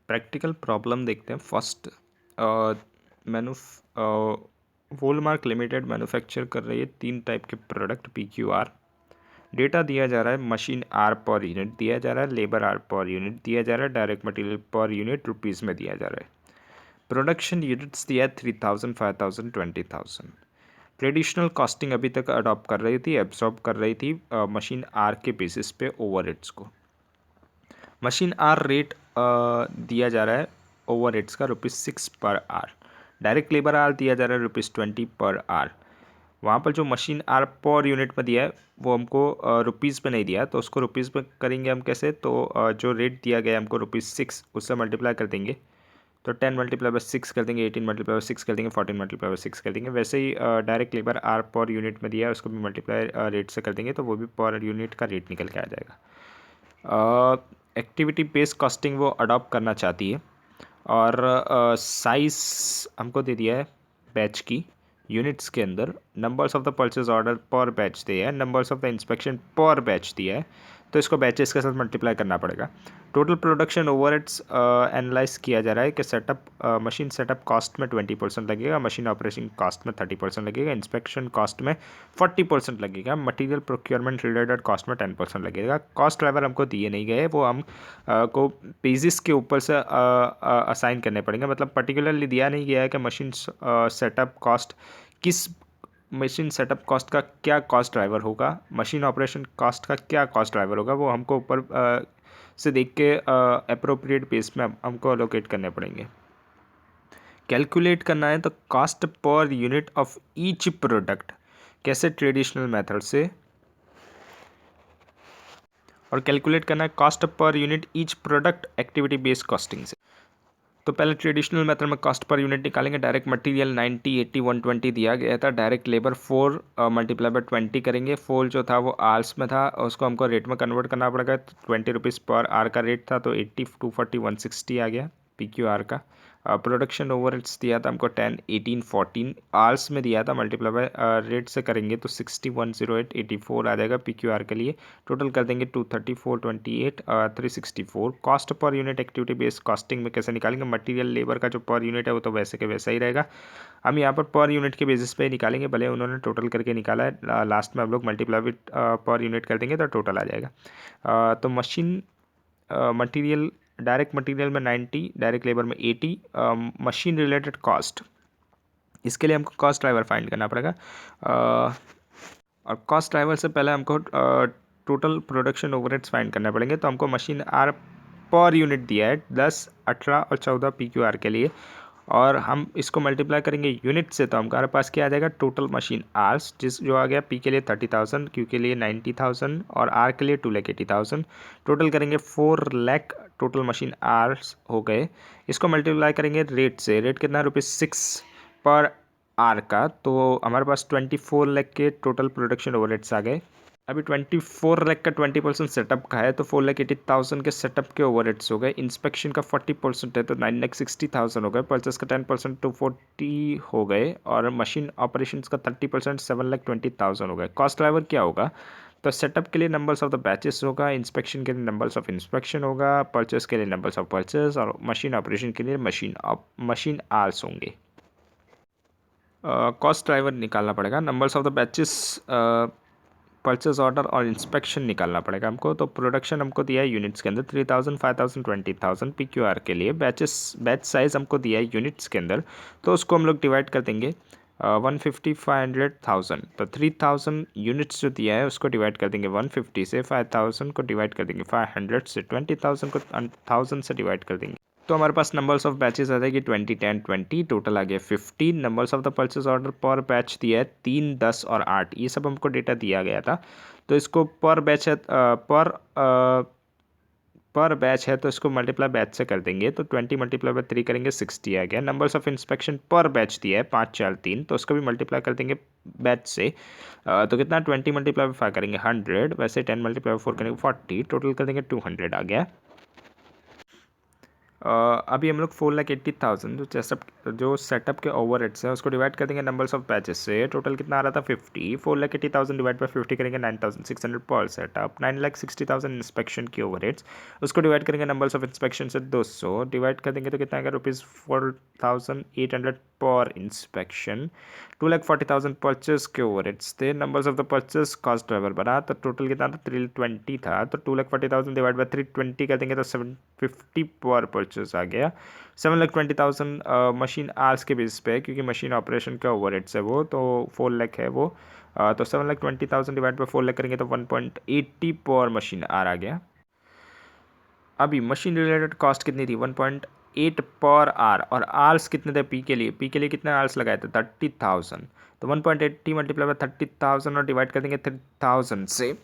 Practical problem देखते हैं। First मैनु वोलमार्क limited manufacture कर रही है 3 टाइप के प्रोडक्ट PQR। डेटा दिया जा रहा है, मशीन आर पर यूनिट दिया जा रहा है, लेबर आर पर यूनिट दिया जा रहा है, direct material per unit rupees में दिया जा रहा है। प्रोडक्शन यूनिट्स दिया है 3000, 5000, 20,000। ट्रेडिशनल कॉस्टिंग अभी तक अडॉप्ट कर रही थी, एब्जॉर्ब कर रही थी मशीन आर के बेसिस पे ओवरहेड्स को। मशीन आर रेट दिया जा रहा है ओवरहेड्स का ₹6 पर आर। डायरेक्ट लेबर आर दिया जा रहा है ₹20 पर आर। वहाँ पर जो मशीन आर पर यूनिट में दिया है वो हमको रुपीज़ पे नहीं दिया, तो उसको रुपीज़ पे करेंगे हम कैसे। तो जो रेट दिया गया है हमको ₹6 उससे मल्टीप्लाई कर देंगे, तो 10 मल्टीप्लाई बाय 6 कर देंगे, 18 मल्टीप्लाई बाय 6 कर देंगे, 14 मल्टीप्लाई बाय 6 कर देंगे। वैसे ही direct labour hour per unit में दिया है उसको भी मल्टीप्लाई रेट से कर देंगे, तो वो भी पर यूनिट का रेट निकल के आ जाएगा। एक्टिविटी बेस्ड कॉस्टिंग वो अडॉप्ट करना चाहती है, और साइज़ हमको दे दिया है बैच की यूनिट्स के अंदर। Numbers of the purchase order पर बैच दिया है, नंबर्स ऑफ द इंस्पेक्शन पर बैच दिया है, तो इसको बैचेस के साथ मल्टीप्लाई करना पड़ेगा। टोटल प्रोडक्शन ओवरहेड्स एनालाइज किया जा रहा है कि सेटअप मशीन सेटअप कॉस्ट में 20% लगेगा, मशीन ऑपरेशन कॉस्ट में 30% लगेगा, इंस्पेक्शन कॉस्ट में 40% लगेगा, मटेरियल प्रोक्योरमेंट रिलेटेड कॉस्ट में 10% लगेगा। कॉस्ट ड्राइवर हमको दिए नहीं गए, वो हम को पेजेस के ऊपर से असाइन करने पड़ेंगे। मतलब पर्टिकुलरली दिया नहीं गया है कि मशीन सेटअप कॉस्ट किस मशीन सेटअप कॉस्ट का क्या कॉस्ट ड्राइवर होगा, मशीन ऑपरेशन कॉस्ट का क्या कॉस्ट ड्राइवर होगा, वो हमको ऊपर से देख के अप्रोप्रिएट बेस में हमको अलोकेट करने पड़ेंगे। कैलकुलेट करना है तो cost per unit of each product कैसे, ट्रेडिशनल मेथड से, और कैलकुलेट करना है cost per unit each product activity based costing से। तो पहले ट्रेडिशनल मेथड में कॉस्ट पर यूनिट निकालेंगे। डायरेक्ट मटेरियल 90, 80, 120 दिया गया था। डायरेक्ट लेबर 4 मल्टीप्लाई बाय 20 करेंगे। 4 जो था वो आवर्स में था, उसको हमको रेट में कन्वर्ट करना पड़ेगा। तो ₹20 पर आवर का रेट था, तो 80, 240, 160 आ गया PQR का। प्रोडक्शन ओवरहेड्स दिया था हमको 10, 18, 14 आवर्स में दिया था, मल्टीप्लाई बाय रेट से करेंगे तो 60, 108, 84 आ जाएगा PQR के लिए। टोटल कर देंगे 234, 28, 364। Cost per unit activity based costing में कैसे निकालेंगे, मटेरियल लेबर का जो पर यूनिट है वो तो वैसे के वैसा ही रहेगा, हम यहाँ पर यूनिट के बेसिस पे निकालेंगे। भले उन्होंने टोटल करके निकाला है, लास्ट में हम लोग मल्टीप्लाई विथ पर यूनिट कर देंगे तो टोटल आ जाएगा। तो मशीन मटेरियल, डायरेक्ट मटेरियल में 90, डायरेक्ट लेबर में 80, मशीन रिलेटेड कॉस्ट, इसके लिए हमको कॉस्ट ड्राइवर फाइंड करना पड़ेगा। और कॉस्ट ड्राइवर से पहले हमको टोटल प्रोडक्शन ओवरहेड्स फाइंड करने पड़ेंगे। तो हमको मशीन आर पर यूनिट दिया है 10, 18 और 14 PQR के लिए, और हम इसको मल्टीप्लाई करेंगे यूनिट से, तो हमारे पास क्या आ जाएगा, टोटल मशीन आर्स, जो आ गया P के लिए 30,000, Q के लिए 90,000 और R के लिए 2,80,000। टोटल करेंगे 4 लाख टोटल मशीन आर्स हो गए। इसको मल्टीप्लाई करेंगे रेट से, रेट कितना, ₹6 पर आर का, तो हमारे पास 24 लाख के टोटल प्रोडक्शन ओवरहेड्स आ गए। अभी 24 लाख का 20% सेटअप का है, तो 4,80,000 के सेटअप के ओवरहेड्स हो गए। इंस्पेक्शन का 40% है तो 9,60,000 हो गए। परचेस का 10% 240 हो गए, और मशीन ऑपरेशंस का 30% 7,20,000 हो गए। कॉस्ट ड्राइवर क्या होगा, तो सेटअप के लिए नंबर्स ऑफ द बैचेस होगा, इंस्पेक्शन के लिए नंबर्स ऑफ इंस्पेक्शन होगा, परचेस के लिए नंबर्स ऑफ परचेस, और मशीन ऑपरेशन के लिए मशीन आवर्स होंगे। कॉस्ट ड्राइवर निकालना पड़ेगा, numbers of the batches, purchase order और इंस्पेक्शन निकालना पड़ेगा हमको। तो प्रोडक्शन हमको दिया है यूनिट्स के अंदर 3000, 5000, 20,000 PQR के लिए। बैच साइज हमको दिया है यूनिट्स के अंदर, तो उसको हम लोग डिवाइड कर देंगे 150, 500, 1000। तो 3000 यूनिट्स जो दिया है उसको डिवाइड कर देंगे 150 से, 5000 को डिवाइड कर देंगे 500 से, 20,000 को 1000 से डिवाइड कर देंगे। तो हमारे पास नंबर्स ऑफ बैचेस आ जाएगी 20, 10, 20, टोटल आ गया 15। Numbers of the purchase order पर बैच दिया है 3, 10 और 8, ये सब हमको डेटा दिया गया था। तो इसको पर बैच है, पर बैच है तो इसको मल्टीप्लाई बैच से कर देंगे, तो 20 मल्टीप्लाई बाय 3 करेंगे 60 आ गया। नंबर्स ऑफ इंस्पेक्शन पर बैच दिया है 5, 4, 3, तो उसको भी मल्टीप्लाई कर देंगे बैच से। तो कितना, 20 मल्टीप्लाई बाय 5 करेंगे 100, वैसे 10 मल्टीप्लाई बाय 4 करेंगे 40, टोटल कर देंगे 200 आ गया। अभी हम लोग 4,80,000 जो सेटअप के ओवर हेड्स है उसको डिवाइड कर देंगे नंबर्स ऑफ बैचेस से। टोटल कितना आ रहा था 50। 4,80,000 डिवाइड बाई 50 करेंगे 9,600 पर सेटअप। 9,60,000 इंस्पेक्शन के ओवर हेड्स, उसको डिवाइड करेंगे नंबर्स ऑफ इंस्पेक्शन से 200 डिवाइड कर देंगे तो कितना आएगा ₹4,800 पर इंस्पेक्शन। 2,40,000 परचेस के ओवर हेड्स थे। Numbers of the purchase cost driver बना तो टोटल कितना था 320 था। तो 2,40,000 डिवाइड बाई 320 कर देंगे तो 750 पर परचेस आ गया। 7,20,000 मशीन आवर्स के बेस पे, क्योंकि मशीन ऑपरेशन का ओवर हेड्स है वो, तो 4 लाख है वो। तो 7,20,000 डिवाइड बाई 4 लाख करेंगे तो 1.80 पर मशीन आर आ गया। अभी मशीन रिलेटेड कॉस्ट कितनी थी 1.8 पर आर, और आर्स कितने थे पी के लिए, पी के लिए कितने आर्स लगाए थे 30,000। तो 1.80 मल्टीप्लाई बाय 30,000 और डिवाइड कर देंगे 3,000 से।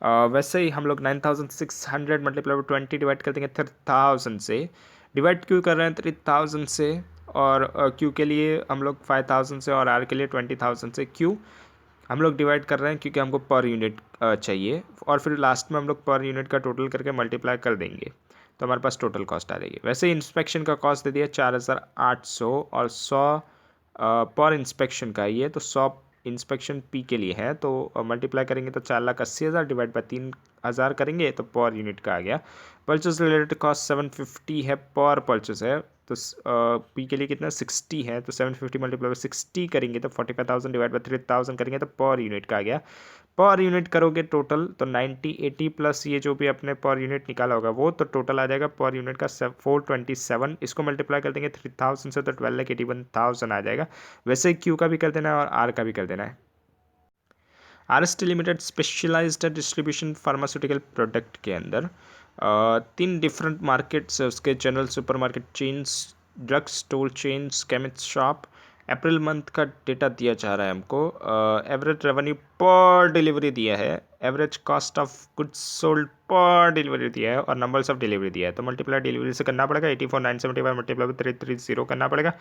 वैसे ही हम लोग 9,600 मल्टीप्लाई बाय 20 डिवाइड कर देंगे 3,000 से। डिवाइड क्यों कर रहे हैं 3,000 से, और क्यू के लिए हम लोग 5,000 से, और आर के लिए 20,000 से। क्यों हम लोग डिवाइड कर रहे हैं, क्योंकि हमको पर यूनिट चाहिए, और फिर लास्ट में हम लोग पर यूनिट का टोटल करके मल्टीप्लाई कर देंगे तो हमारे पास टोटल कॉस्ट आ जाएगी। वैसे ही इंस्पेक्शन का कॉस्ट दे दिया 4,800, और 100 पर इंस्पेक्शन का ये, तो 100 इंस्पेक्शन पी के लिए है, तो मल्टीप्लाई करेंगे तो 4,80,000 डिवाइड बाई 3,000 करेंगे तो पर यूनिट का आ गया। परचेज रिलेटेड कॉस्ट 750 है, पर परचेज है, तो पी के लिए कितना 60 है, तो 750 मल्टीप्लाई बाई 60 करेंगे तो 45,000 डिवाइड बाई 3,000 करेंगे तो पर यूनिट का आ गया। पर यूनिट करोगे टोटल तो 90 80 प्लस ये जो भी अपने पर यूनिट निकाला होगा वो, तो टोटल आ जाएगा पर यूनिट का 427। इसको मल्टीप्लाई कर देंगे 3,000 से तो 12,81,000 आ जाएगा। वैसे क्यू का भी कर देना है और आर का भी कर देना है। RST limited specialised distribution pharmaceutical product के अंदर 3 डिफरेंट मार्केट्स है उसके, general supermarket chains, drug store chains, chemist shop. April month का डेटा दिया जा रहा है हमको। एवरेज रेवेन्यू पर डिलीवरी दिया है, average cost of goods sold पर डिलीवरी दिया है, और नंबर्स ऑफ डिलीवरी दिया है। तो मल्टीप्लाई डिलीवरी से करना पड़ेगा 84,975 मल्टीप्लाई 330 करना पड़ेगा।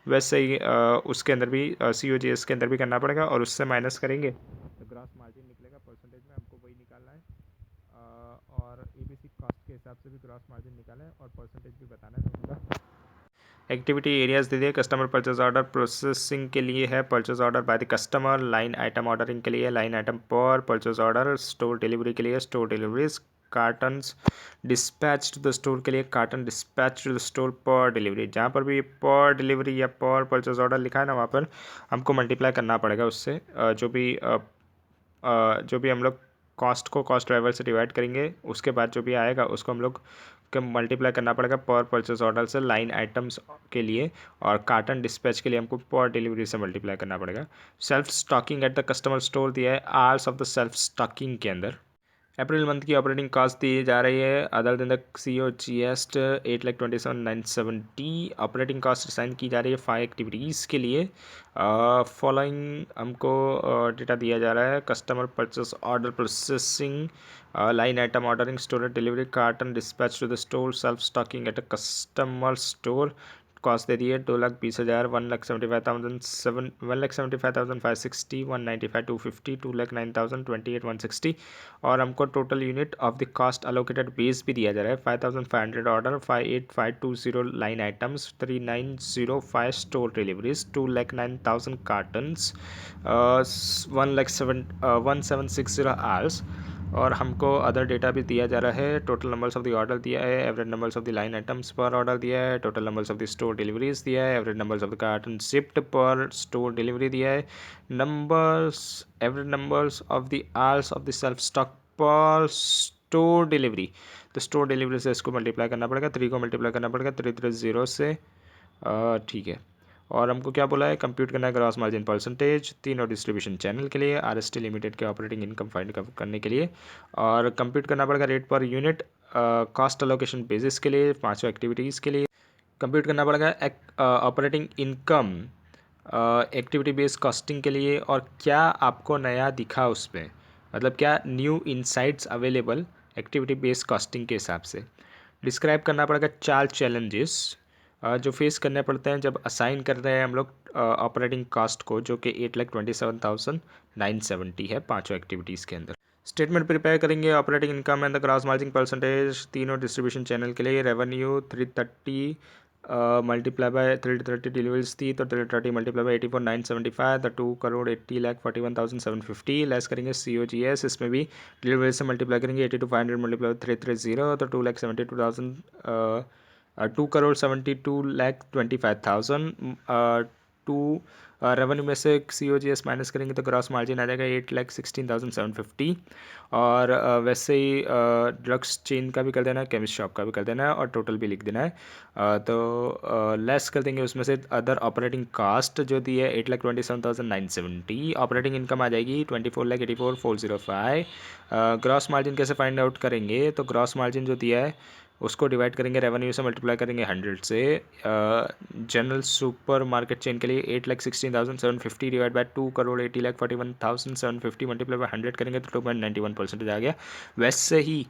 वैसे ही उसके अंदर भी COGS के अंदर भी करना पड़ेगा, और उससे माइनस करेंगे तो ग्रॉस मार्जिन निकलेगा। परसेंटेज में हमको वही निकालना है, और ABC कॉस्ट के हिसाब से भी ग्रॉस मार्जिन निकालना है, और परसेंटेज भी बताना है दोनों का। एक्टिविटी एरियाज दे दिए। कस्टमर परचेज ऑर्डर प्रोसेसिंग के लिए है, purchase order by the customer. Line item ordering के लिए लाइन आइटम पर परचेज ऑर्डर। स्टोर डिलीवरी के लिए store deliveries. Cartons dispatch to the store के लिए carton dispatch to the store पर डिलीवरी। जहाँ पर भी पर डिलीवरी या पर परचेज ऑर्डर लिखा है ना, वहाँ पर हमको मल्टीप्लाई करना पड़ेगा उससे। जो भी हम लोग कॉस्ट को कॉस्ट ड्राइवर से डिवाइड करेंगे, उसके बाद जो भी आएगा उसको हम लोग का मल्टीप्लाई करना पड़ेगा पर परचेज ऑर्डर से लाइन आइटम्स के लिए, और कार्टन डिस्पैच के लिए हमको पर डिलीवरी से मल्टीप्लाई करना पड़ेगा। Shelf stocking at the customer store दिया है hours of the self stocking के अंदर। अप्रैल मंथ की ऑपरेटिंग कॉस्ट दी जा रही है other than the COGS 8,27,970। Operating cost assign की जा रही है 5 एक्टिविटीज़ के लिए। फॉलोइंग हमको डेटा दिया जा रहा है। Customer purchase order processing, line item ordering, storage delivery, carton dispatch to the store, shelf stocking at a customer store. Cost दे दी है 2,20,000, 1,75,007, 1,75,560, 195, 250, 2,09,000, 28,160। और हमको total unit of the cost allocated base भी दिया जा रहा है 5,500 order, 58,520 line items, 3,905 store deliveries, 2,09,000 cottons, 1,760 hours. और हमको अदर डेटा भी दिया जा रहा है। Total numbers of the order दिया है, average numbers of the line items पर ऑर्डर दिया है, total numbers of the store deliveries दिया है, average numbers of the carton shift पर स्टोर डिलीवरी दिया है, average numbers of the hours of the self stock पर स्टोर डिलीवरी। तो स्टोर डिलीवरी से इसको मल्टीप्लाई करना पड़ेगा, 3 को मल्टीप्लाई करना पड़ेगा 330 से। ठीक है, और हमको क्या बोला है, कंप्यूट करना है ग्रॉस मार्जिन परसेंटेज तीनों डिस्ट्रीब्यूशन चैनल के लिए, आरएसटी लिमिटेड के ऑपरेटिंग इनकम फाइंड करने के लिए, और कंप्यूट करना पड़ेगा rate per unit cost allocation basis के लिए, 5 एक्टिविटीज़ के लिए। कंप्यूट करना पड़ेगा operating income activity based costing के लिए, और क्या आपको नया दिखा उसमें, मतलब क्या new insights available activity based costing के हिसाब से। डिस्क्राइब करना पड़ेगा 4 चैलेंजेस जो फेस करने पड़ते हैं जब असाइन कर रहे हैं हम लोग ऑपरेटिंग कॉस्ट को, जो कि 8,27,970 है 5 एक्टिविटीज़ के अंदर। स्टेटमेंट प्रिपेयर करेंगे operating income and the gross margin percentage तीनों डिस्ट्रीब्यूशन चैनल के लिए। रेवेन्यू 330 मल्टीप्लाई बाय 330 डिलीवरीज थी तो 330 मल्टीप्लाई बाय 84,975 द 2,80,41,750 लेस करेंगे COGS। इसमें भी डिलीवरी से मल्टीप्लाई करेंगे 82,500 मल्टीप्लाई 330 तो 2,72,000 2,72,25,000 टू रेवेन्यू में से COGS माइनस करेंगे तो ग्रॉस मार्जिन आ जाएगा 8,16,750। और वैसे ही ड्रग्स चेन का भी कर देना है, केमिस्ट शॉप का भी कर देना है और टोटल भी लिख देना है। तो लेस कर देंगे उसमें से अदर ऑपरेटिंग कास्ट जो दी है 8,27,970। ऑपरेटिंग इनकम आ जाएगी 24,84,405। ग्रॉस मार्जिन कैसे फाइंड आउट करेंगे तो ग्रॉस मार्जिन जो दिया है उसको डिवाइड करेंगे रेवेन्यू से मल्टीप्लाई करेंगे 100 से। जनरल सुपर मार्केट चेन के लिए 8,16,750 डिवाइड बाय 2,80,41,750 मल्टीप्लाई बाय 100 करेंगे तो 2.91% आ गया। वैसे ही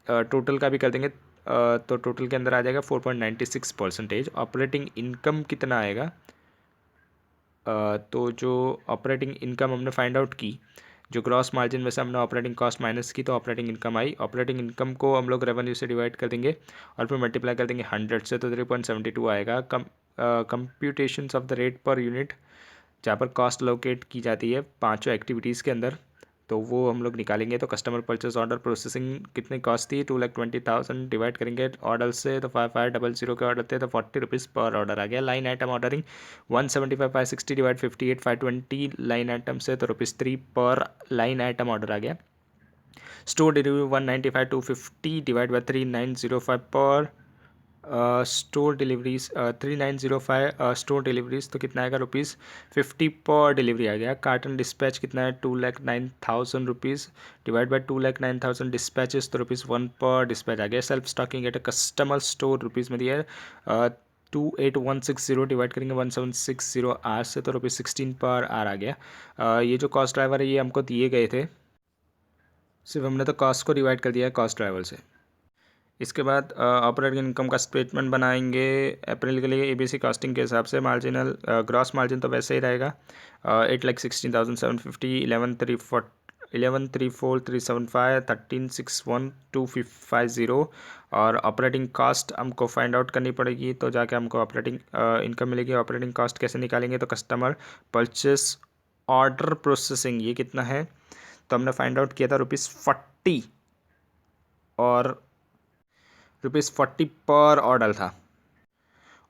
टोटल का भी कर देंगे तो टोटल के अंदर आ जाएगा 4.96%। ऑपरेटिंग इनकम कितना आएगा तो जो ऑपरेटिंग इनकम हमने फाइंड आउट की, जो ग्रॉस मार्जिन में से हमने ऑपरेटिंग कॉस्ट माइनस की तो ऑपरेटिंग इनकम आई। ऑपरेटिंग इनकम को हम लोग रेवेन्यू से डिवाइड कर देंगे और फिर मल्टीप्लाई कर देंगे 100 से तो 3.72 आएगा। Computations of the rate per unit जहाँ पर कॉस्ट लोकेट की जाती है पांचों एक्टिविटीज़ के अंदर तो वो हम लोग निकालेंगे। तो कस्टमर परचेस ऑर्डर प्रोसेसिंग कितनी कॉस्ट थी 2,20,000 डिवाइड करेंगे ऑर्डर से तो 5500 के ऑर्डर थे तो 40 रुपीज़ पर ऑर्डर आ गया। Line item ordering 175,560 divide 58,520 line item से तो ₹3 पर लाइन आइटम ऑर्डर आ गया। स्टोर डिलीवरी 195,250 डिवाइड बाय 3,905 पर स्टोर डिलीवरीज 3,905 स्टोर डिलीवरीज तो कितना आएगा ₹50 पर डिलीवरी आ गया। कार्टन डिस्पैच कितना है 2,09,000 रुपीज़ डिवाइड बाय 2,09,000 डिस्पैचेस तो ₹1 पर डिस्पैच आ गया। Shelf stocking at a customer store rupees में दिया है 28160 डिवाइड करेंगे 1760 आर से तो ₹16 पर आर आ गया। ये जो कॉस्ट ड्राइवर है ये हमको दिए गए थे, सिर्फ हमने तो कॉस्ट को डिवाइड कर दिया है कॉस्ट ड्राइवर से। इसके बाद ऑपरेटिंग इनकम का स्टेटमेंट बनाएंगे अप्रैल के लिए ABC कॉस्टिंग के हिसाब से। मार्जिनल ग्रॉस मार्जिन तो वैसे ही रहेगा 8,16,750 11,34,375 13,61,250 और ऑपरेटिंग कास्ट हमको फाइंड आउट करनी पड़ेगी तो जाके हमको ऑपरेटिंग इनकम मिलेगी। ऑपरेटिंग कास्ट कैसे निकालेंगे तो कस्टमर परचेस ऑर्डर प्रोसेसिंग ये कितना है तो हमने फाइंड आउट किया था ₹40 और ₹40 पर ऑर्डर था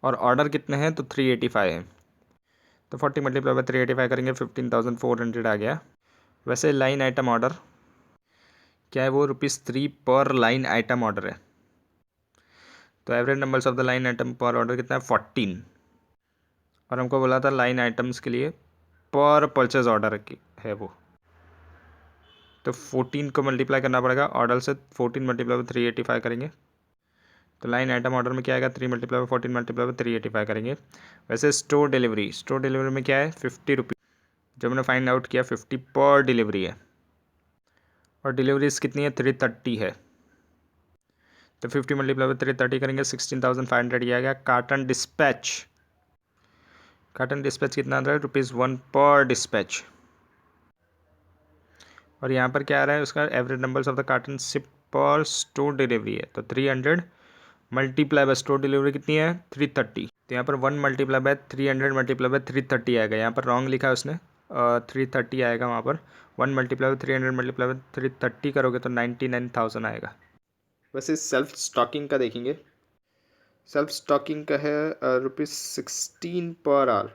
और ऑर्डर कितने हैं तो 385 है तो 40 मल्टीप्लाई बाय 385 करेंगे 15,400 आ गया। वैसे लाइन आइटम ऑर्डर क्या है वो ₹3 पर लाइन आइटम ऑर्डर है तो average numbers of the line item पर ऑर्डर कितना है 14 और हमको बोला था लाइन आइटम्स के लिए पर परचेज ऑर्डर की है वो तो 14 को मल्टीप्लाई करना पड़ेगा ऑर्डर से 14 मल्टीप्लाई बाय 385 करेंगे तो लाइन आइटम ऑर्डर में क्या आएगा 3 मल्टीप्लाई बाय 14 मल्टीप्लाई बाय 385 करेंगे। वैसे स्टोर डिलीवरी में क्या है 50 रुपीज़ जो हमने फाइंड आउट किया 50 पर डिलीवरी है और डिलीवरीज कितनी है 330 है तो 50 मल्टीप्लाई बाय 330 करेंगे 16,500 ये आ गया। कार्टन डिस्पैच कितना आ रहा है ₹1 पर डिस्पैच और यहाँ पर क्या आ रहा है उसका average numbers of the carton ship पर स्टोर डिलीवरी है तो 300 मल्टीप्लाई बाय स्टोर डिलीवरी कितनी है 330 तो यहाँ पर 1 मल्टीप्लाई बाय 300 मल्टीप्लाई बाय 330 आएगा। यहाँ पर रॉन्ग लिखा है उसने 330 आएगा वहाँ पर 1 मल्टीप्लाई बाय 300 मल्टीप्लाई बाय 330 करोगे तो 99,000 आएगा। वैसे सेल्फ स्टॉकिंग का देखेंगे सेल्फ स्टॉकिंग का है ₹16 पर आवर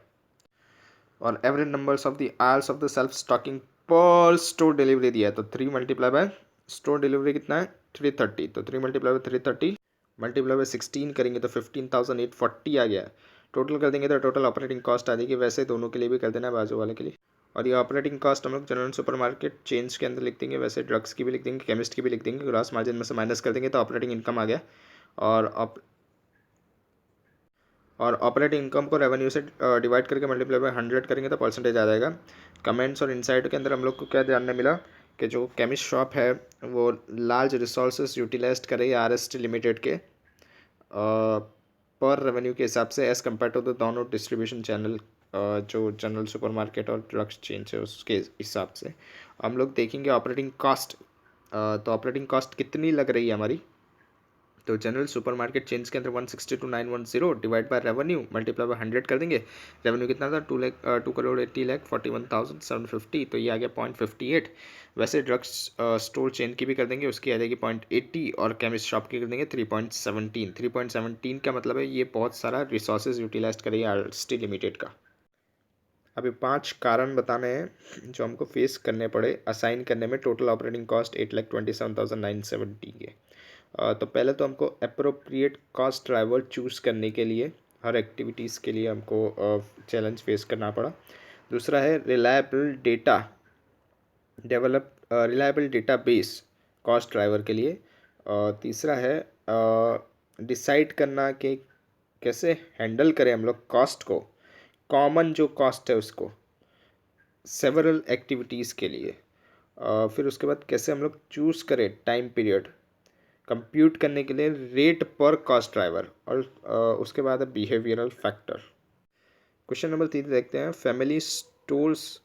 और average numbers of the hours of the self stocking per store delivery दिया है तो 3 मल्टीप्लाई बाय स्टोर डिलीवरी कितना है 330 तो 3 मल्टीप्लाई बाय 330 मल्टीप्लाई बाय 16 करेंगे तो 15,840 आ गया। टोटल कर देंगे तो टोटल ऑपरेटिंग कॉस्ट आ जाएगी। वैसे दोनों के लिए भी कर देना है बाजू वाले के लिए और ये ऑपरेटिंग कॉस्ट हम लोग जनरल सुपरमार्केट चेन्स के अंदर लिख देंगे, वैसे ड्रग्स की भी लिख देंगे, केमिस्ट की भी लिख देंगे। ग्रॉस मार्जिन में से माइनस कर देंगे तो ऑपरेटिंग इनकम आ गया और ऑपरेटिंग इनकम को रेवेन्यू से डिवाइड करके मल्टीप्लाई बाय 100 करेंगे तो परसेंटेज आ जाएगा। कमेंट्स और इनसाइट के अंदर हम लोग को क्या जानने मिला कि जो केमिस्ट शॉप है वो लार्ज रिसोर्सेज यूटिलाइज कर रही है RST लिमिटेड के पर रेवेन्यू के हिसाब से एज़ कम्पेयर टू द दोनों डिस्ट्रीब्यूशन चैनल जो जनरल सुपरमार्केट और ड्रग्स चेन है उसके हिसाब से। हम लोग देखेंगे ऑपरेटिंग कॉस्ट। तो ऑपरेटिंग कॉस्ट कितनी लग रही है हमारी, तो जनरल सुपरमार्केट चेन्स के अंदर 162,910 divide by revenue multiply by 100 कर देंगे। रेवेन्यू कितना था, 2,80,41,750, तो ये आ गया 0.58। वैसे ड्रग्स स्टोर चेन की भी कर देंगे, उसकी आ जाएगी 0.80, और केमिस्ट शॉप की कर देंगे 3.17। 3.17 का मतलब है ये बहुत सारा रिसोर्सेज यूटिलाइज करेगी आरएसटी लिमिटेड का। अभी 5 कारण बताने हैं जो हमको फेस करने पड़े असाइन करने में टोटल ऑपरेटिंग कॉस्ट 8,27,970 के। तो पहले तो हमको अप्रोप्रिएट कॉस्ट ड्राइवर चूज़ करने के लिए हर एक्टिविटीज़ के लिए हमको चैलेंज फेस करना पड़ा। दूसरा है reliable data base cost driver के लिए। तीसरा है डिसाइड करना कि कैसे हैंडल करें हम लोग कॉस्ट को, कॉमन जो कॉस्ट है उसको सेवरल एक्टिविटीज़ के लिए। फिर उसके बाद कैसे हम लोग चूज़ करें टाइम पीरियड कंप्यूट करने के लिए रेट पर कॉस्ट ड्राइवर, और उसके बाद है बिहेवियरल फैक्टर। क्वेश्चन नंबर 3 देखते हैं। फैमिली स्टोर्स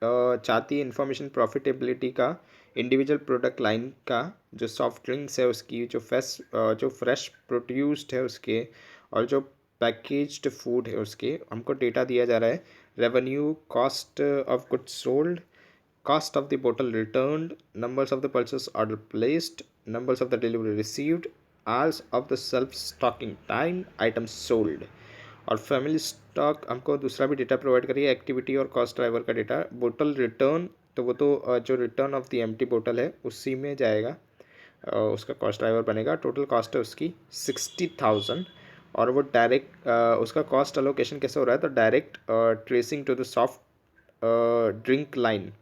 चाहती है इंफॉर्मेशन प्रॉफिटेबिलिटी का इंडिविजुअल प्रोडक्ट लाइन का, जो सॉफ्ट ड्रिंक्स है उसकी, जो फ्रेश प्रोड्यूस्ड है उसके, और जो पैकेज्ड फूड है उसके। हमको डेटा दिया जा रहा है revenue, cost of goods sold, cost of the bottle returned, numbers of the purchase order placed, numbers of the delivery received, hours of the self stocking time, items sold। और family stock हमको दूसरा भी data provide करिए, activity और cost driver का data. बोतल return, तो वो तो जो रिटर्न ऑफ द एम्प्टी बोतल है उसी में जाएगा, उसका कॉस्ट ड्राइवर बनेगा। टोटल कॉस्ट है उसकी 60,000, और वो डायरेक्ट उसका कॉस्ट अलोकेशन कैसे हो रहा है, तो direct tracing to the soft drink line,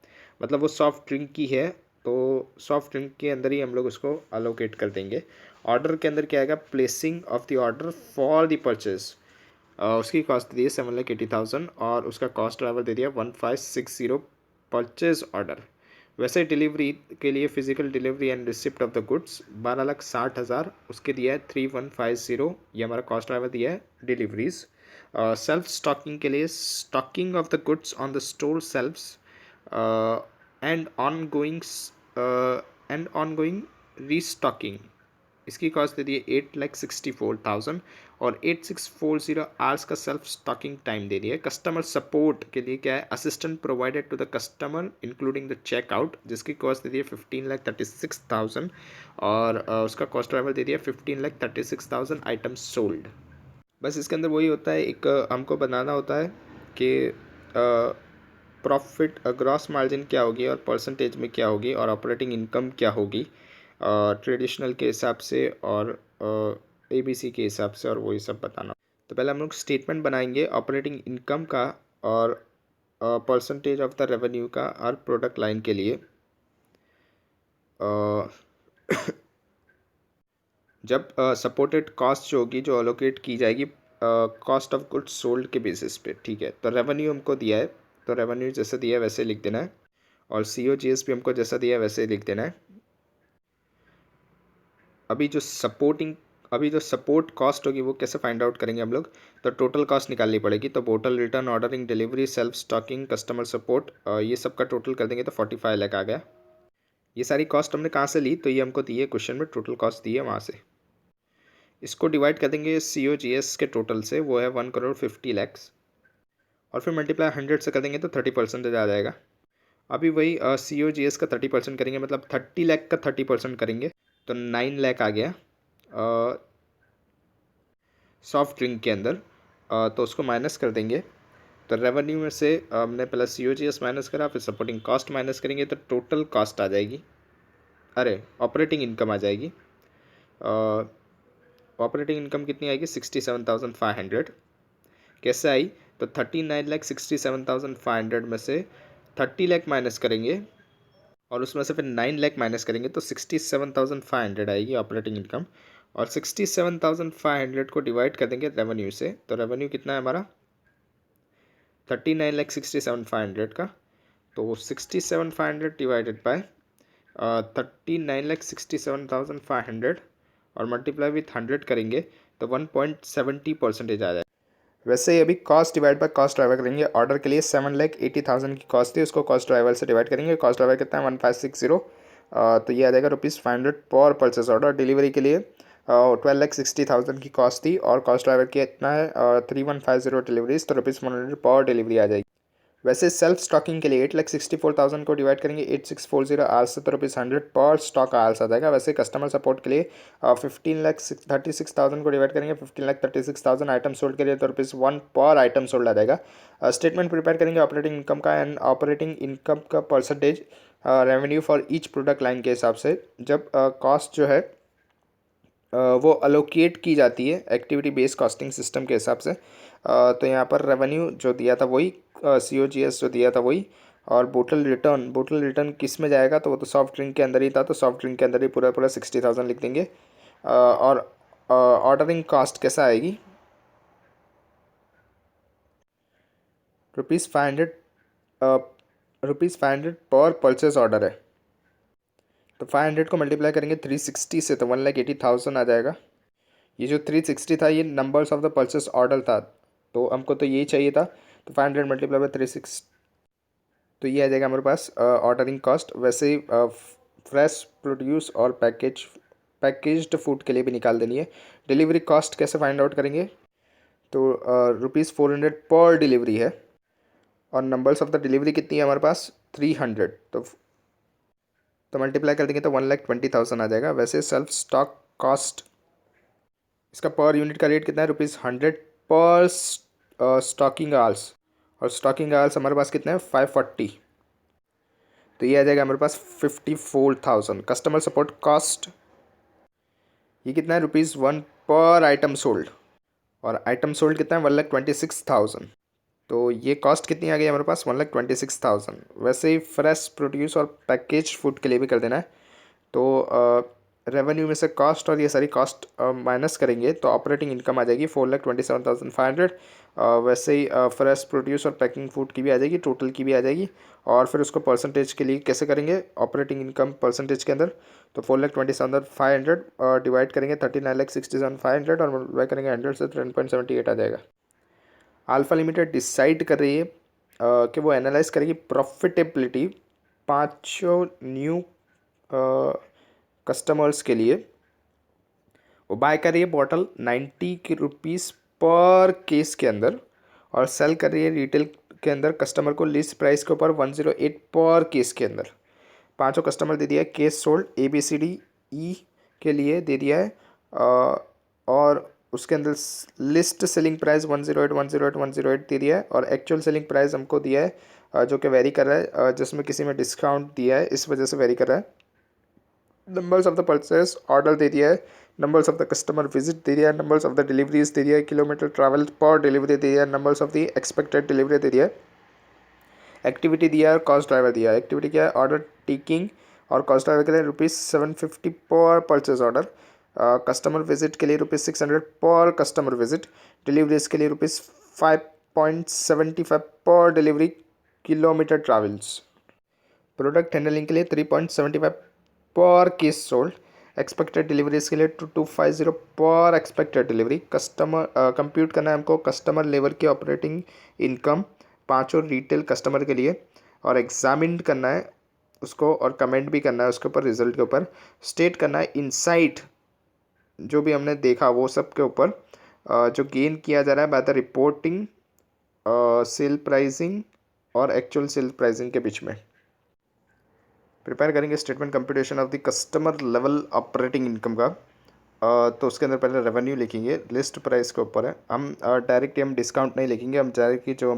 मतलब वो सॉफ्ट ड्रिंक की है तो सॉफ्ट ड्रिंक के अंदर ही हम लोग उसको अलोकेट कर देंगे। ऑर्डर के अंदर क्या आएगा, placing of the order for the purchase, उसकी कॉस्ट दी है 7,80,000, और उसका कॉस्ट ड्राइवर दे दिया 1,560 परचेज ऑर्डर। वैसे डिलीवरी के लिए physical delivery and receipt of the goods 12,60,000, उसके दिया है 3,150, ये हमारा कॉस्ट ड्राइवर दिया है डिलीवरीज। सेल्फ स्टॉकिंग के लिए stocking of the goods on the store shelves and ongoing restocking, इसकी कॉस्ट दे दी है 8,64,000, और 8,640 आवर्स का सेल्फ स्टॉकिंग टाइम दे दिया है। कस्टमर सपोर्ट के लिए क्या है, assistance provided to the customer including the checkout, जिसकी कॉस्ट दे दी है 15,36,000, और उसका कॉस्ट ड्राइवर दे दिया 15,36,000 आइटम्स सोल्ड। बस इसके अंदर वही होता है, एक हमको बनाना होता है कि प्रॉफिट ग्रॉस मार्जिन क्या होगी और परसेंटेज में क्या होगी और ऑपरेटिंग इनकम क्या होगी ट्रेडिशनल के हिसाब से और एबीसी के हिसाब से, और वही सब बताना। तो पहले हम लोग स्टेटमेंट बनाएंगे ऑपरेटिंग इनकम का और परसेंटेज ऑफ द रेवेन्यू का हर प्रोडक्ट लाइन के लिए। जब सपोर्टेड कॉस्ट जो होगी जो अलोकेट की जाएगी कॉस्ट ऑफ गुड्स सोल्ड के बेसिस पे, ठीक है। तो रेवेन्यू हमको दिया है, तो रेवेन्यू जैसे दिया है वैसे लिख देना है, और COGS भी हमको जैसा दिया है वैसे लिख देना है। अभी जो सपोर्ट कॉस्ट होगी वो कैसे फाइंड आउट करेंगे हम लोग, तो टोटल कॉस्ट निकालनी पड़ेगी। तो बोतल return, ordering, delivery, shelf stocking, customer support, ये सब का टोटल कर देंगे तो 45 लाख आ गया। ये सारी कॉस्ट हमने कहाँ से ली, तो ये हमको दी है क्वेश्चन में, टोटल कॉस्ट दी है वहाँ से। इसको डिवाइड कर देंगे COGS के टोटल से, वो है 1,50,00,000, और फिर मल्टीप्लाई 100 से कर देंगे तो 30% आ जाएगा। अभी वही COGS का 30% करेंगे, मतलब 30 लाख का 30% करेंगे तो 9 लाख आ गया सॉफ्ट ड्रिंक के अंदर। तो उसको माइनस कर देंगे, तो रेवेन्यू में से हमने पहले COGS माइनस करा, फिर सपोर्टिंग कॉस्ट माइनस करेंगे तो टोटल कॉस्ट आ जाएगी, अरे ऑपरेटिंग इनकम आ जाएगी। ऑपरेटिंग इनकम कितनी आएगी, 67,500। कैसे आई, तो 39,67,500 में से 30 लाख माइनस करेंगे, और उसमें से फिर 9 लाख माइनस करेंगे तो 67,500 आएगी ऑपरेटिंग इनकम, और 67,500 को डिवाइड कर देंगे रेवेन्यू से। तो रेवेन्यू कितना है हमारा, 39,67,500 का, तो 67,500 डिवाइडेड बाय 39,67,500 और मल्टीप्लाई विथ 100 करेंगे तो 1.70% आ जाएगा। वैसे ही अभी cost divide by cost driver करेंगे। ऑर्डर के लिए 7,80,000 की कॉस्ट थी, उसको कॉस्ट ड्राइवर से डिवाइड करेंगे। कॉस्ट ड्राइवर कितना है 1560, तो ये आ जाएगा ₹500 पर परचेस ऑर्डर। डिलीवरी के लिए 12,60,000 की कॉस्ट थी और कॉस्ट ड्राइवर की इतना है 3150 डिलीवरीज, तो ₹100 पर डिलीवरी आ जाएगी। वैसे सेल्फ स्टॉकिंग के लिए 8,64,000 को डिवाइड करेंगे 8640 आवर्स से, तो ₹100 पर स्टॉक आवर्स आ जाएगा। वैसे कस्टमर सपोर्ट के लिए 15,36,000 को डिवाइड करेंगे 15,36,000 आइटम सोल्ड के लिए, तो ₹1 पर आइटम सोल्ड आ जाएगा। स्टेटमेंट प्रिपेयर करेंगे ऑपरेटिंग इनकम का एंड ऑपरेटिंग इनकम का percentage revenue for each product line के हिसाब से। जब कॉस्ट जो है वो अलोकेट की जाती है एक्टिविटी बेस्ड कॉस्टिंग सिस्टम के हिसाब से, तो यहाँ पर रेवेन्यू जो दिया था वही, COGS जो दिया था वही, और बोतल रिटर्न किस में जाएगा, तो वो तो सॉफ्ट ड्रिंक के अंदर ही था, तो सॉफ्ट ड्रिंक के अंदर ही पूरा पूरा 60,000 लिख देंगे। और ऑर्डरिंग कॉस्ट कैसा आएगी, ₹500 ₹500 पर परचेज ऑर्डर है, तो 500 को मल्टीप्लाई करेंगे 360 से, तो 1,80,000 आ जाएगा। ये जो 360 था ये numbers of the purchase order था, तो हमको तो यही चाहिए था, तो 500 मल्टीप्लाई बाय 360, तो ये आ जाएगा हमारे पास ऑर्डरिंग कॉस्ट। वैसे ही फ्रेश प्रोड्यूस और पैकेज्ड फूड के लिए भी निकाल देनी है। डिलीवरी कॉस्ट कैसे फाइंड आउट करेंगे, तो ₹400 पर डिलीवरी है और नंबर्स ऑफ द डिलीवरी कितनी है हमारे पास 300, तो मल्टीप्लाई कर देंगे तो 1,20,000 आ जाएगा। वैसे सेल्फ स्टॉक कॉस्ट, इसका पर यूनिट का रेट कितना है ₹100 पर स्टॉकिंग आवर्स, और स्टॉकिंग आवर्स हमारे पास कितने हैं 540, तो ये आ जाएगा हमारे पास 54,000। कस्टमर सपोर्ट कॉस्ट ये कितना है ₹1 पर आइटम सोल्ड, और आइटम सोल्ड कितना है 1,26,000, तो ये कॉस्ट कितनी आ गई हमारे पास 1,26,000। वैसे ही फ्रेश प्रोड्यूस और पैकेज फूड के लिए भी कर देना है, तो रेवेन्यू में से कॉस्ट और ये सारी कॉस्ट माइनस करेंगे तो ऑपरेटिंग इनकम आ जाएगी 4,27,500। वैसे ही फ्रेश प्रोड्यूस और पैकिंग फूड की भी आ जाएगी, टोटल की भी आ जाएगी। और फिर उसको परसेंटेज के लिए कैसे करेंगे, ऑपरेटिंग इनकम परसेंटेज के अंदर, तो 4,27,500 डिवाइड करेंगे 39,67,500 और मल्टीप्लाई करेंगे 100 से, 10.78 आ जाएगा। अल्फा लिमिटेड डिसाइड कर रही है कि वो एनालाइज करेगी प्रॉफिटेबिलिटी पाँचों न्यू कस्टमर्स के लिए। वो बाय कर रही है बॉटल 90 के रुपीज़ पर केस के अंदर, और सेल कर रही है रिटेल के अंदर कस्टमर को लिस्ट प्राइस के ऊपर 108 पर केस के अंदर। पांचों कस्टमर दे दिया है केस सोल्ड ABCDE के लिए दे दिया है, और उसके अंदर लिस्ट सेलिंग प्राइस 108 108 108 दे दिया है, और एक्चुअल सेलिंग प्राइस हमको दिया है जो कि वेरी कर रहा है, जिसमें किसी में डिस्काउंट दिया है इस वजह से वेरी कर रहा है। Numbers of the purchase order दे दिया है, numbers of the customer visit दे दिया है, नंबर्स ऑफ द डिलीवरीज दे दिया है, किलोमीटर ट्रैवल पर डिलीवरी दे दिया है, numbers of the expected delivery दे दिया है, एक्टिविटी दिया है और कॉस्ट ड्राइवर दिया है। एक्टिविटी क्या है, ऑर्डर टेकिंग, और कॉस्ट ड्राइवर के लिए ₹750 पर परचेज ऑर्डर, कस्टमर विजिट के लिए ₹600 पर कस्टमर विजिट, डिलीवरीज के लिए ₹5.75 पर delivery kilometre travels, product handling के लिए 3.75 पर केस सोल्ड, एक्सपेक्टेड डिलीवरीज के लिए 2250 पर एक्सपेक्टेड डिलीवरी। कस्टमर कंप्यूट करना है हमको कस्टमर लेवल की ऑपरेटिंग इनकम पांचों रिटेल कस्टमर के लिए, और एग्जामिन करना है उसको, और कमेंट भी करना है उसके ऊपर, रिजल्ट के ऊपर स्टेट करना है इनसाइट जो भी हमने देखा वो सब के ऊपर, जो गेन किया जा रहा है by the reporting sale pricing और एक्चुअल सेल प्राइसिंग के बीच में। प्रिपेयर करेंगे statement computation of the customer level operating income का, तो उसके अंदर पहले रेवेन्यू लिखेंगे, लिस्ट प्राइस के ऊपर है। हम डायरेक्ट हम डिस्काउंट नहीं लिखेंगे, हम डायरेक्टली जो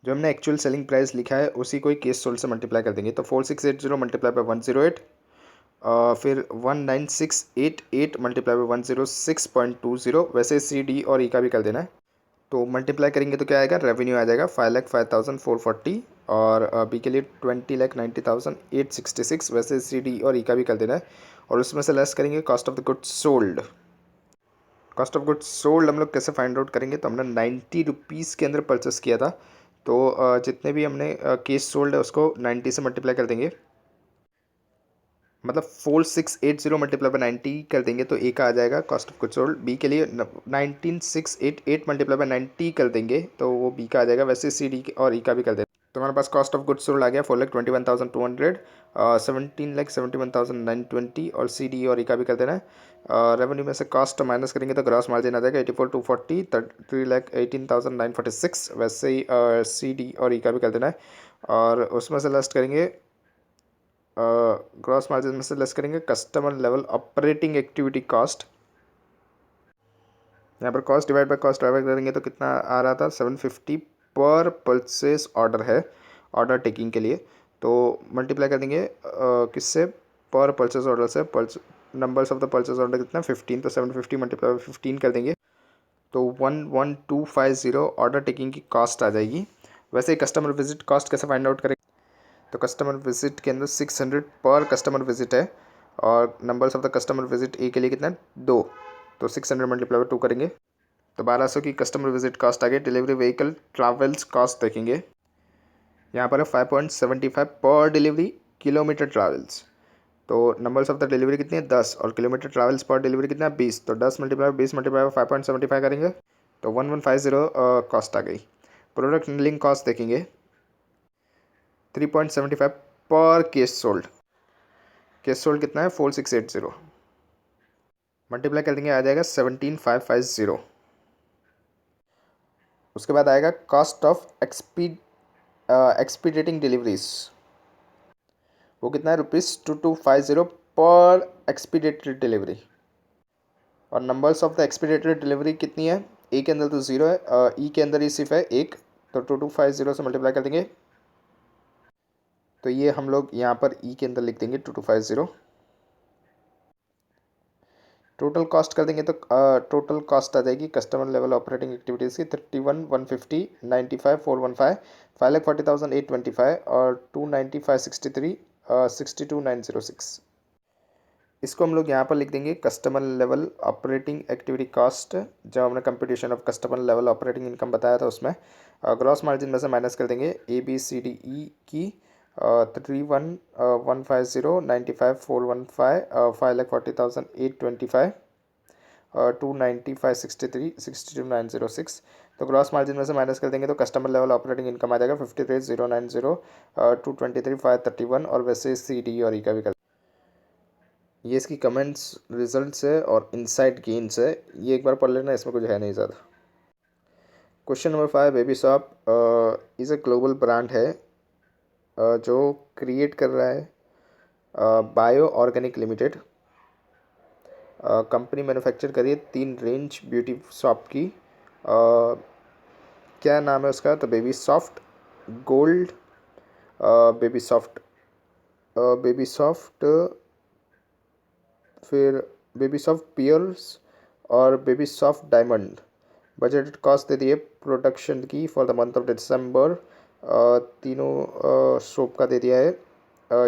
हमने एक्चुअल सेलिंग प्राइस लिखा है उसी को ही केस सोल्ड से मल्टीप्लाई कर देंगे, तो 4680 मल्टीप्लाई बाय 108, फिर 19688 मल्टीप्लाई बाय 106.20। वैसे CD और E का भी कर देना है, तो मल्टीप्लाई करेंगे तो क्या आएगा, रेवेन्यू आ जाएगा 5,05,440, और बी के लिए 20,90,866। वैसे CD और E का भी कर देना है, और उसमें से लेस करेंगे cost of the goods sold. Cost of goods sold हम लोग कैसे फाइंड आउट करेंगे, तो हमने 90 रुपीज़ के अंदर परचेस किया था, तो जितने भी हमने केस सोल्ड है उसको 90 से मल्टीप्लाई कर देंगे, मतलब 4680 मल्टीप्लाई बाय 90 कर देंगे तो ए का आ जाएगा cost of goods sold. B के लिए 19688 मल्टीप्लाई बाय 90 कर देंगे तो वो बी का आ जाएगा। वैसे सी डी और ई का भी कर देंगे। तो हमारे पास कॉस्ट ऑफ गुड्स सोल्ड आ गया 4,21,200, 17,71,920 और सी डी और ई का भी कर देना है। रेवेन्यू में से कॉस्ट माइनस करेंगे तो ग्रॉस मार्जिन आ जाएगा 84,240, 3,18,946। वैसे ही सी डी और ई का भी कर देना है। और उसमें से लेस करेंगे ग्रॉस मार्जिन में से लेस करेंगे customer level operating activity cost. यहाँ पर cost divide by cost divide करेंगे तो कितना आ रहा था 750 पर परचेस ऑर्डर है ऑर्डर टेकिंग के लिए। तो मल्टीप्लाई कर देंगे किससे पर परचेस ऑर्डर से। Numbers of the purchase order कितना 15 तो 750 मल्टीप्लाई 15 कर देंगे तो 11250 ऑर्डर टेकिंग की कॉस्ट आ जाएगी। वैसे ही कस्टमर विजिट कॉस्ट कैसे फाइंड आउट करेंगे तो कस्टमर विजिट के अंदर 600 पर कस्टमर विजिट है और numbers of the customer visit A के लिए कितना है 2 तो 600 मल्टीप्लाई बाय 2 करेंगे तो 1200 की कस्टमर विजिट कॉस्ट आ गई। डिलीवरी व्हीकल ट्रैवल्स कॉस्ट देखेंगे यहाँ पर है 5.75 पर डिलीवरी किलोमीटर ट्रैवल्स। तो नंबर्स ऑफ द डिलीवरी कितनी है 10 और किलोमीटर ट्रैवल्स पर डिलीवरी कितना है 20 तो 10 मल्टीप्लाई 20 मल्टीप्लाई 5.75 करेंगे तो 1150 कॉस्ट आ गई। प्रोडक्ट हैंडलिंग कॉस्ट देखेंगे 3.75 पर केस सोल्ड। केस सोल्ड कितना है 4680 मल्टीप्लाई कर देंगे आ जाएगा 17550। उसके बाद आएगा कॉस्ट ऑफ एक्सपीडिएटिंग डिलीवरीज। वो कितना है ₹2250 पर एक्सपीडिएटेड डिलीवरी। और नंबर्स ऑफ द एक्सपीडिएटेड डिलीवरी कितनी है ए के अंदर तो 0 है ई के अंदर ही सिर्फ है 1 तो 2250 से मल्टीप्लाई कर देंगे तो ये हम लोग यहाँ पर ई के अंदर लिख देंगे 2250। टोटल कॉस्ट कर देंगे तो टोटल कॉस्ट आ जाएगी कस्टमर लेवल ऑपरेटिंग एक्टिविटीज़ की 31,150, 95,415, 5,40,825 और 290,563, 62,906। इसको हम लोग यहाँ पर लिख देंगे customer level operating activity cost. जब हमने computation of customer level operating income बताया था उसमें ग्रॉस मार्जिन में से माइनस कर देंगे A B C D E की 31,150, 95,415, 5,40,825 और 290,563, 62,906। तो ग्रॉस मार्जिन में से माइनस कर देंगे तो कस्टमर लेवल ऑपरेटिंग इनकम आ जाएगा 53,090, 223,531 और वैसे सी डी और ई का भी कर। ये इसकी कमेंट्स रिजल्ट्स है और इनसाइड गेन्स है, ये एक बार पढ़ लेना, इसमें कुछ है नहीं ज़्यादा। Question number 5, baby shop is a global brand है जो क्रिएट कर रहा है bio organic limited. Company manufacture करी है 3 रेंज ब्यूटी शॉप की। क्या नाम है उसका तो baby soft gold, baby soft फिर बेबी सॉफ्ट पियर्स और baby soft diamond. Budgeted cost दे दी है प्रोडक्शन की for the month of December. तीनों सोप का दे दिया है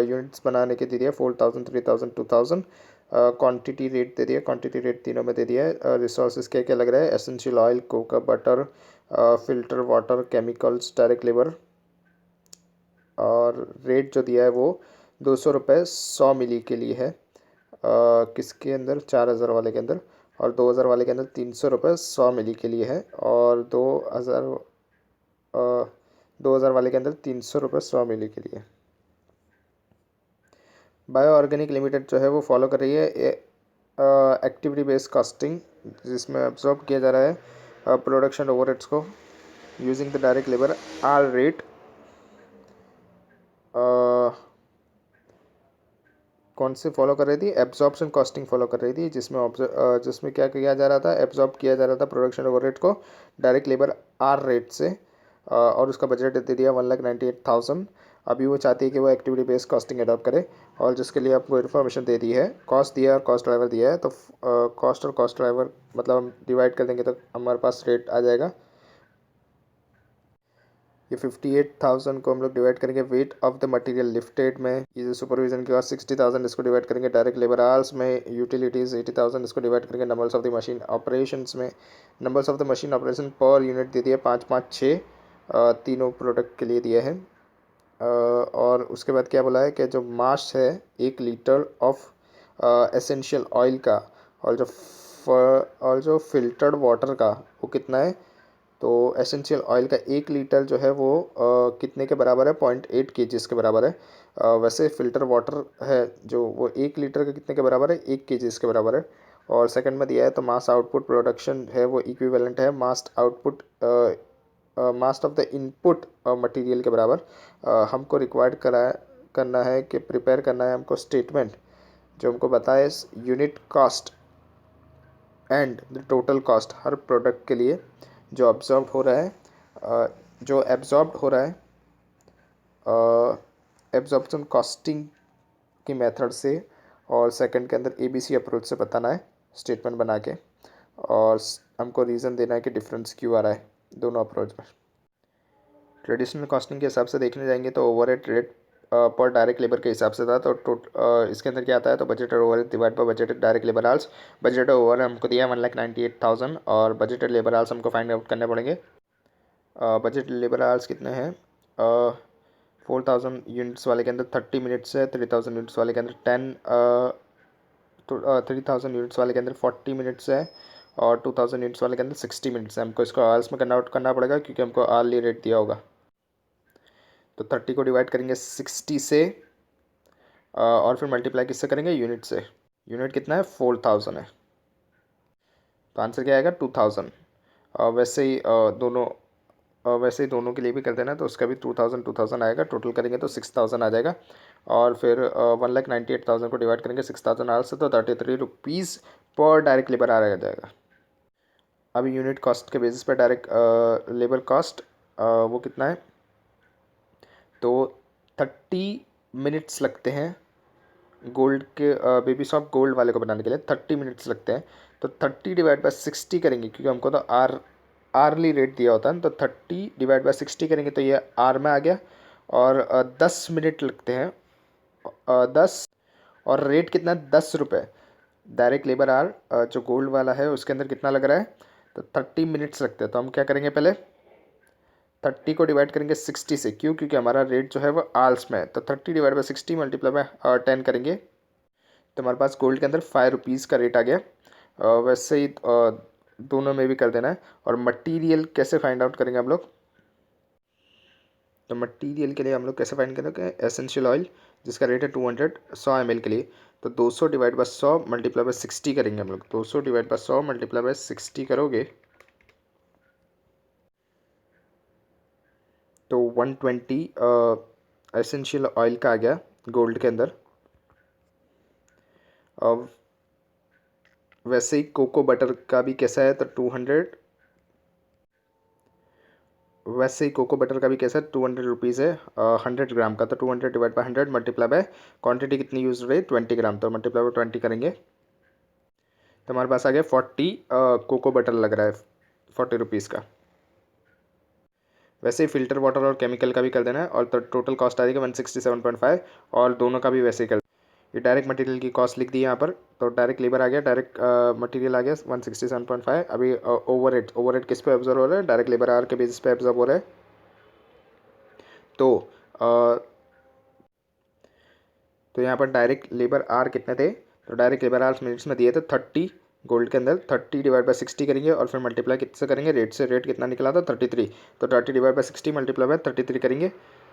यूनिट्स बनाने के दे दिया 4,000, 3,000, 2,000। क्वांटिटी रेट दे दिया, क्वांटिटी रेट तीनों में दे दिया है। रिसोर्सेज क्या क्या लग रहा है essential oil, cocoa butter, filter water, chemicals, direct labour. और रेट जो दिया है वो 200 रुपये 100 मिली के लिए है किसके अंदर 4,000 वाले के अंदर, और 2,000 वाले के अंदर 300 रुपये 100 मिली के लिए है और 2,000 वाले के अंदर 300 रुपये 100 मिली के लिए। बायो ऑर्गेनिक लिमिटेड जो है वो फॉलो कर रही है एक्टिविटी बेस्ड कॉस्टिंग जिसमें अब्जॉर्ब किया जा रहा है प्रोडक्शन ओवरहेड्स को using the direct labour hour rate. कौन से फॉलो कर रही थी एब्जॉर्प्शन कॉस्टिंग फॉलो कर रही थी जिसमें क्या किया जा रहा था एब्जॉर्ब किया जा रहा था प्रोडक्शन ओवरहेड को डायरेक्ट लेबर आर रेट से और उसका बजट दे दिया 1,98,000। अभी वो चाहती है कि वो एक्टिविटी बेस्ड कॉस्टिंग अडॉप्ट करे और जिसके लिए आपको इन्फॉर्मेशन दे दी है कॉस्ट दिया और कॉस्ट ड्राइवर दिया है। तो कॉस्ट और कॉस्ट ड्राइवर मतलब हम डिवाइड कर देंगे तो हमारे पास रेट आ जाएगा। ये 58,000 को हम लोग डिवाइड करेंगे wait of the material lifted में, ये जो सुपरविजन के बाद 60,000 इसको डिवाइड करेंगे डायरेक्ट लेबर आवर्स में, यूटिलिटीज़ 80,000 इसको डिवाइड करेंगे numbers of the machine operations में। Numbers of the machine operation per unit दे दिया 5, 5, 6 तीनों प्रोडक्ट के लिए दिया है। और उसके बाद क्या बोला है कि जो मास है 1 लीटर ऑफ एसेंशियल ऑयल का, और जो फिल्टर्ड वाटर का वो कितना है। तो एसेंशियल ऑयल का 1 लीटर जो है वो कितने के बराबर है, 0.8 kg के बराबर है। वैसे फिल्टर वाटर है जो वो 1 लीटर का कितने के बराबर है, 1 kg के बराबर है। और सेकंड में दिया है तो मास आउटपुट प्रोडक्शन है वो इक्विवेलेंट है mass output mass of the input material के बराबर। हमको रिक्वायर्ड करना है कि प्रिपेयर करना है हमको स्टेटमेंट जो हमको बताए unit cost and the total cost her product के लिए जो अब्जॉर्ब हो रहा है, जो एब्जॉर्ब हो रहा है एब्जॉर्प्शन कॉस्टिंग की मेथड से, और सेकंड के अंदर ABC अप्रोच से बताना है स्टेटमेंट बना के, और हमको रीज़न देना है कि डिफरेंस क्यों आ रहा है दोनों अप्रोच में। ट्रेडिशनल कॉस्टिंग के हिसाब से देखने जाएंगे तो ओवरहेड रेट पर डायरेक्ट लेबर के हिसाब से था। तो इसके अंदर क्या आता है, तो budget overhead divide by budgeted direct labour hours. Budget over हमको दिया 1,98,000 और बजटेड लेबर आवर्स हमको फाइंड आउट करने पड़ेंगे। बजट लेबर आवर्स कितने हैं, 4,000 यूनिट्स वाले के अंदर 30 मिनट्स है, 3,000 यूनिट्स वाले के अंदर 3,000 यूनिट्स वाले के अंदर 40 मिनट्स है, और 2,000 यूनिट्स वाले के अंदर 60 मिनट्स है। हमको इसको आवर्स में कन्वर्ट करना पड़ेगा क्योंकि हमको आवर्ली रेट दिया होगा। तो 30 को डिवाइड करेंगे 60 से, और फिर मल्टीप्लाई किससे करेंगे, यूनिट से। यूनिट कितना है, 4,000 है, तो आंसर क्या आएगा 2,000। वैसे ही दोनों के लिए भी कर देना, तो उसका भी 2,000 आएगा। टोटल करेंगे तो 6,000 आ जाएगा। और फिर 1,98,000 को डिवाइड करेंगे 6,000 आवर्स से, तो 33 रुपीज़ पर डायरेक्ट लेबर आ जाएगा। अभी यूनिट कॉस्ट के बेसिस पर डायरेक्ट लेबर कॉस्ट वो कितना है, तो 30 मिनट्स लगते हैं गोल्ड के बेबी सॉफ्ट गोल्ड वाले को बनाने के लिए 30 मिनट्स लगते हैं। तो 30 डिवाइड बाय 60 करेंगे क्योंकि हमको तो आरली रेट दिया होता है। तो 30 डिवाइड बाय 60 करेंगे तो ये आर में आ गया। और 10 मिनट लगते हैं, 10, और रेट कितना है, 10 रुपये। डायरेक्ट लेबर आर जो गोल्ड वाला है उसके अंदर कितना लग रहा है, तो 30 मिनट्स लगते हैं। तो हम क्या करेंगे, पहले 30 को डिवाइड करेंगे 60 से, क्यों, क्योंकि हमारा रेट जो है वो आल्स में है। तो 30 डिवाइड बाई 60 मल्टीप्लाई बाय 10 करेंगे तो हमारे पास गोल्ड के अंदर 5 रुपीज़ का रेट आ गया। वैसे ही दोनों में भी कर देना है। और मटेरियल कैसे फाइंड आउट करेंगे हम लोग, तो मटेरियल के लिए हम लोग कैसे फाइंड करेंगे, एसेंशियल ऑयल जिसका रेट है 200 100 ml के लिए, तो 200 डिवाइड बाय 100 मल्टीप्लाई बाय 60 करेंगे हम लोग। 200 डिवाइड बाय 100 मल्टीप्लाई बाय 60 करोगे तो 120 एसेंशियल ऑयल का आ गया गोल्ड के अंदर। अब वैसे ही कोको बटर का भी कैसा है, तो 200, वैसे ही कोको बटर का भी कैसा है, 200 रुपीज़ है 100 ग्राम का। तो 200 divide by 100 multiply by quantity कितनी यूज़ हो रही है, 20 ग्राम, तो मल्टीप्लाई बाय 20 करेंगे तो हमारे पास आ गया 40 कोको बटर लग रहा है 40 रुपीज़ का। वैसे ही फ़िल्टर वाटर और केमिकल का भी कर देना है, और तो टोटल कॉस्ट आ जाएगी 167.5, और दोनों का भी वैसे ही कर। ये डायरेक्ट मटेरियल की कॉस्ट लिख दी यहाँ पर। तो डायरेक्ट लेबर आ गया, डायरेक्ट मटेरियल आ गया 167.5। अभी किस पे ऑब्जर्व हो रहा है, डायरेक्ट लेबर आर के बेसिस पे ऑब्जर्व हो रहा है। तो यहाँ पर डायरेक्ट लेबर आर कितने थे, तो डायरेक्ट लेबर आर मिनट्स में दिए थे 30 गोल्ड के अंदर। 30 डिवाइड बाय 60 करेंगे और फिर मल्टीप्लाई कितने करेंगे, रेट से। रेट कितना निकला था 33, तो 30 डिवाइड बाय 60 मल्टीप्लाई बाय 33 करेंगे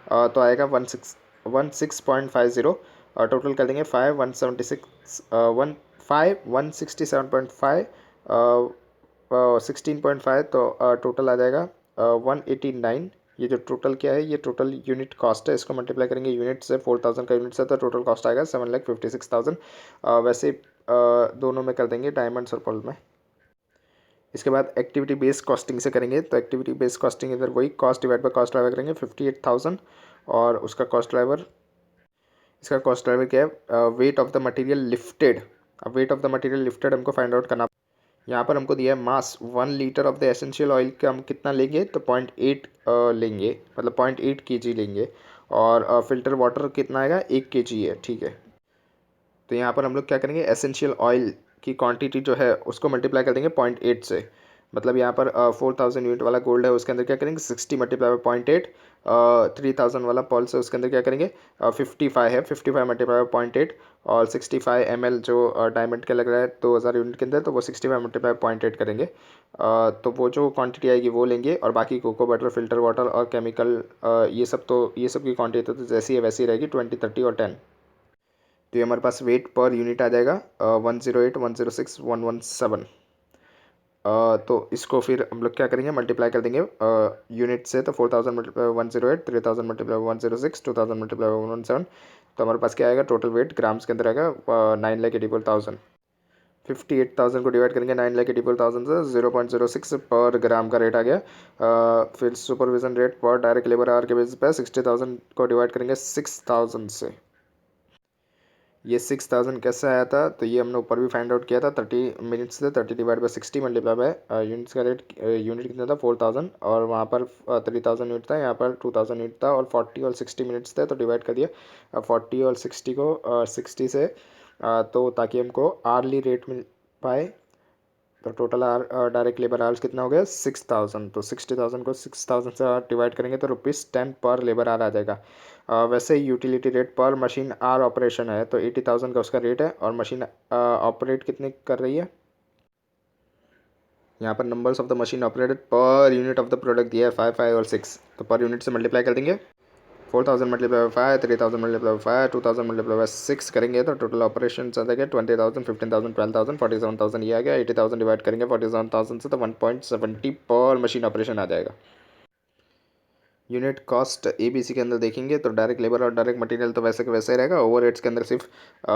तो आएगा 16.50। और टोटल कर देंगे 167.5 16.5, तो टोटल आ जाएगा 189। ये जो टोटल क्या है, ये टोटल यूनिट कॉस्ट है। इसको मल्टीप्लाई करेंगे यूनिट से, 4,000 का यूनिट से, तो टोटल कॉस्ट आएगा 7,56,000। वैसे दोनों में कर देंगे, डायमंड्स और पर्ल में। इसके बाद एक्टिविटी बेस्ड कॉस्टिंग से करेंगे। तो एक्टिविटी बेस्ड कॉस्टिंग इधर वही cost divide by cost driver करेंगे 58,000, और उसका कॉस्ट ड्राइवर, इसका कॉस्ट ड्राइवर क्या है, weight of the material lifted. अब weight of the material lifted हमको फाइंड आउट करना। यहाँ पर हमको दिया है mass 1 litre of the essential oil का हम कितना लेंगे, तो 0.8 लेंगे, मतलब 0.8 kg लेंगे। और फिल्टर वाटर कितना आएगा, 1 kg है, ठीक है। तो यहाँ पर हम लोग क्या करेंगे, एसेंशियल ऑयल की क्वांटिटी जो है उसको मल्टीप्लाई कर देंगे 0.8 से। मतलब यहाँ पर 4000 यूनिट वाला गोल्ड है, उसके अंदर क्या करेंगे 60 मल्टीप्लाई बाय 0.8। 3000 वाला पल्स है, उसके अंदर क्या करेंगे 55 है, 55 मल्टीप्लाई बाय 0.8। और 65 ml जो डायमंड के लग रहा है 2000 यूनिट के अंदर, तो वो 65 मल्टीप्लाई बाय 0.8 करेंगे। तो वो जो क्वांटिटी आएगी वो लेंगे, और बाकी कोको बटर, फिल्टर वाटर और केमिकल, ये सब की क्वांटिटी तो जैसी है वैसी रहेगी 20, 30 और 10। तो ये हमारे पास वेट पर यूनिट आ जाएगा 108, 106, 117। तो इसको फिर हम लोग क्या करेंगे, मल्टीप्लाई कर देंगे यूनिट से। तो 4000 मल्टीप्लाई 108, 3000 मल्टीप्लाई 106, 2000 मल्टीप्लाई 117। तो हमारे पास क्या आएगा, टोटल वेट ग्राम्स के अंदर आएगा 9,84,000। 58,000 को डिवाइड करेंगे 9,84,000 से, 0.06 पर ग्राम का रेट आ गया। फिर सुपरविजन रेट पर डायरेक्ट लेबर आवर के बेसिस पे 60,000 को डिवाइड करेंगे 6,000 से। ये 6,000 कैसे आया था, तो ये हमने ऊपर भी फाइंड आउट किया था। 30 मिनट्स थे, 30 divide by 60 multiply by units का रेट, यूनिट कितना था 4000, और वहाँ पर 3000 यूनिट था, यहाँ पर 2000 यूनिट था, और 40 और 60 मिनट्स थे, तो डिवाइड कर दिया 40 और 60 को 60 से, तो ताकि हमको आर्ली रेट मिल पाए। तो टोटल डायरेक्ट लेबर आवर्स कितना हो गया 6,000। तो 60,000 को 6,000 से डिवाइड करेंगे तो ₹10 पर लेबर आवर आ जाएगा। वैसे यूटिलिटी रेट पर मशीन आर ऑपरेशन है, तो 80,000 का उसका रेट है, और मशीन ऑपरेट कितने कर रही है। यहाँ पर numbers of the machine operated per unit of the product दिया है 5, 5 और 6। तो पर यूनिट से मल्टीप्लाई कर देंगे। 4000 multiply by 5, 3000 multiply by 5, 2000 multiply by 6 करेंगे तो टोटल ऑपरेशन आ जाएगा 20,000, 15,000, 12,000, 47,000 ये आ गया। 80,000 डिवाइड करेंगे 47,000 से, तो 1.70 पर मशीन ऑपरेशन आ जाएगा। यूनिट कॉस्ट ABC के अंदर देखेंगे तो डायरेक्ट लेबर और डायरेक्ट मटेरियल तो वैसे के वैसे ही रहेगा। ओवर हेड्स के अंदर सिर्फ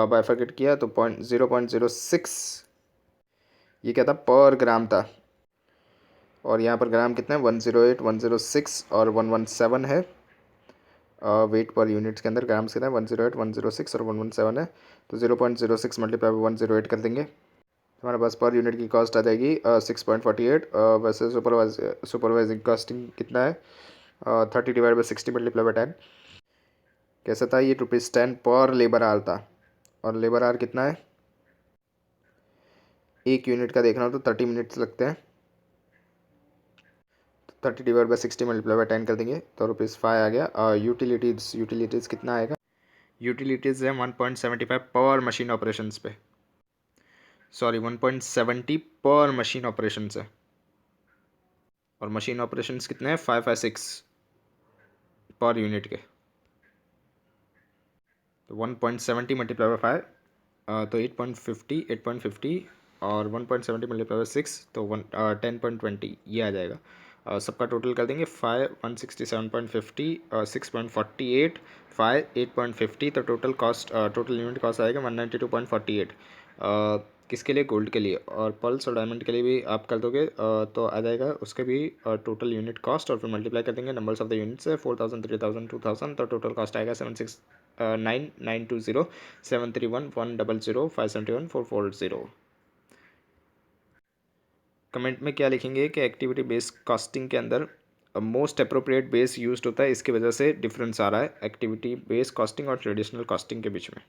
बाइफरकेट किया तो 0.06, ये क्या था पर ग्राम था, और यहाँ पर ग्राम कितना है 108, 106 और 117 है। वेट पर यूनिट्स के अंदर ग्राम्स कितना है 108, 106 और 117 है। तो 0.06 मल्टीप्लाई 108 कर देंगे, हमारे पास पर यूनिट की कॉस्ट आ जाएगी 6.48। वैसे सुपरवाइजिंग कॉस्टिंग कितना है 30 डिवाइड बाई 60 मल्टीप्लाई बाई 10। कैसा था ये ₹10 पर लेबर आवर था, और लेबर आवर कितना है, एक यूनिट का देखना हो तो 30 मिनट्स लगते हैं। 30 डिवाइड बाई 60 मल्टीप्लाई बाई 10 कर देंगे तो ₹5 आ गया। यूटिलिटीज़ कितना आएगा, यूटिलिटीज़ है 1.75 पर मशीन ऑपरेशंस पे, सॉरी 1.70 पर मशीन ऑपरेशंस है, और मशीन ऑपरेशंस कितने हैं 5 या 6 पर यूनिट के। तो 1.70 मल्टीप्लाई बाई 5, तो 8.50 और 1.70 मल्टीप्लाई बाई 6 तो 10.20 ये आ जाएगा। सबका टोटल कर देंगे 5, 167.50, 6.48, 5, 8.50। तो total cost, total unit cost आएगा 192.48। किसके लिए, गोल्ड के लिए, और पल्स और डायमंड के लिए भी आप कर दोगे तो आ जाएगा उसके भी टोटल यूनिट कॉस्ट, और फिर मल्टीप्लाई कर देंगे नंबर्स ऑफ द यूनिट्स है 4000, 3000, 2000। तो टोटल कॉस्ट आएगा 769,920, 731, 100, 571, 440। कमेंट में क्या लिखेंगे कि एक्टिविटी बेस्ड कॉस्टिंग के अंदर मोस्ट अप्रोप्रिएट बेस यूज्ड होता है, इसकी वजह से डिफरेंस आ रहा है एक्टिविटी बेस्ड कॉस्टिंग और ट्रेडिशनल कॉस्टिंग के बीच में।